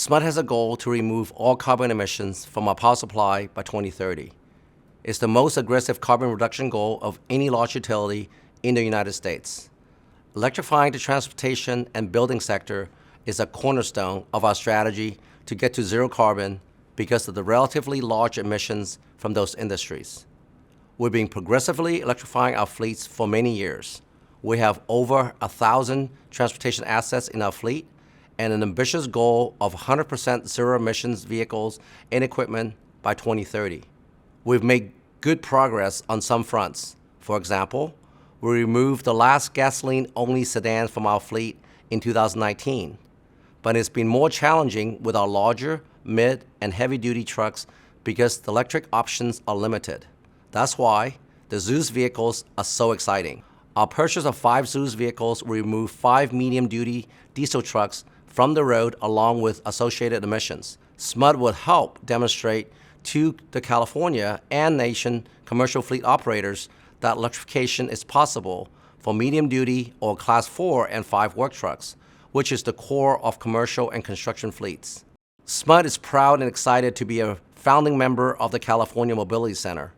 SMUD has a goal to remove all carbon emissions from our power supply by 2030. It's the most aggressive carbon reduction goal of any large utility in the United States. Electrifying the transportation and building sector is a cornerstone of our strategy to get to zero carbon because of the relatively large emissions from those industries. We've been progressively electrifying our fleets for many years. We have over 1,000 transportation assets in our fleet and an ambitious goal of 100% zero emissions vehicles and equipment by 2030. We've made good progress on some fronts. For example, we removed the last gasoline-only sedan from our fleet in 2019, but it's been more challenging with our larger, mid, and heavy-duty trucks because the electric options are limited. That's why the Zeus vehicles are so exciting. Our purchase of 5 Zeus vehicles will remove 5 medium-duty diesel trucks from the road along with associated emissions. SMUD will help demonstrate to the California and nation commercial fleet operators that electrification is possible for medium-duty or Class 4 and 5 work trucks, which is the core of commercial and construction fleets. SMUD is proud and excited to be a founding member of the California Mobility Center.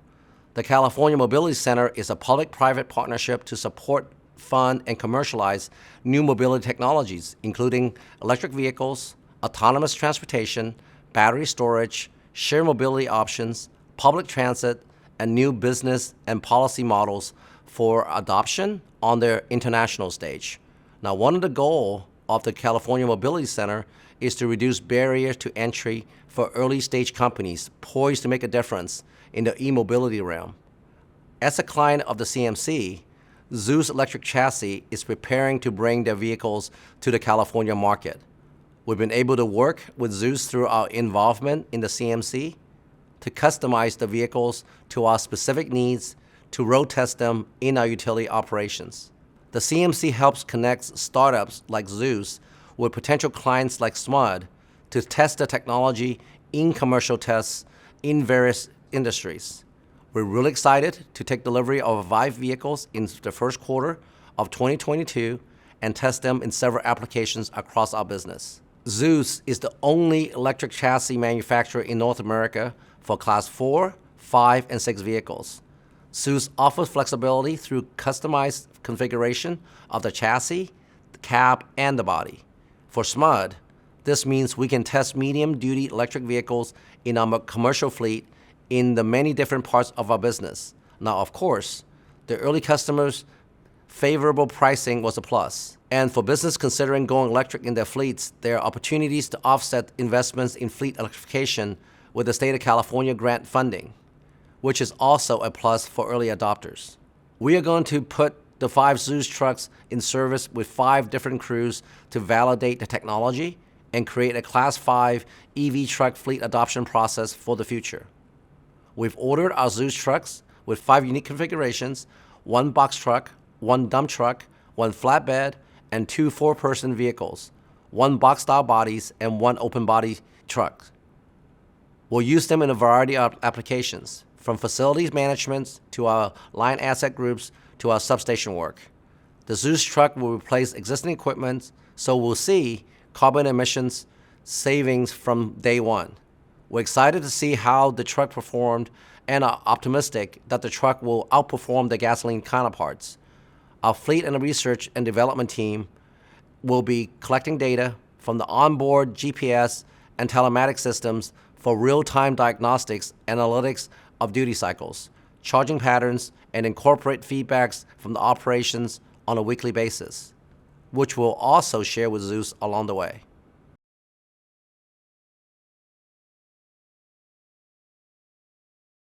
The California Mobility Center is a public-private partnership to support, fund, and commercialize new mobility technologies, including electric vehicles, autonomous transportation, battery storage, shared mobility options, public transit, and new business and policy models for adoption on their international stage. Now, one of the goals of the California Mobility Center is to reduce barriers to entry for early-stage companies poised to make a difference in the e-mobility realm. As a client of the CMC, Zeus Electric Chassis is preparing to bring their vehicles to the California market. We've been able to work with Zeus through our involvement in the CMC to customize the vehicles to our specific needs to road test them in our utility operations. The CMC helps connect startups like Zeus with potential clients like SMUD to test the technology in commercial tests in various industries. We're really excited to take delivery of 5 vehicles in the first quarter of 2022 and test them in several applications across our business. Zeus is the only electric chassis manufacturer in North America for Class 4, 5, and 6 vehicles. Zeus offers flexibility through customized configuration of the chassis, the cab, and the body. For SMUD, this means we can test medium-duty electric vehicles in our commercial fleet in the many different parts of our business. Now, of course, the early customers' favorable pricing was a plus. And for business considering going electric in their fleets, there are opportunities to offset investments in fleet electrification with the state of California grant funding, which is also a plus for early adopters. We are going to put the 5 Zeus trucks in service with 5 different crews to validate the technology and create a Class 5 EV truck fleet adoption process for the future. We've ordered our Zeus trucks with 5 unique configurations: 1 box truck, 1 dump truck, 1 flatbed, and 2 4-person vehicles, 1 box-style bodies, and 1 open-body truck. We'll use them in a variety of applications, from facilities management to our line asset groups to our substation work. The Zeus truck will replace existing equipment, so we'll see carbon emissions savings from day one. We're excited to see how the truck performed and are optimistic that the truck will outperform the gasoline counterparts. Our fleet and research and development team will be collecting data from the onboard GPS and telematics systems for real-time diagnostics, analytics of duty cycles, charging patterns, and incorporate feedbacks from the operations on a weekly basis, which we'll also share with Zeus along the way.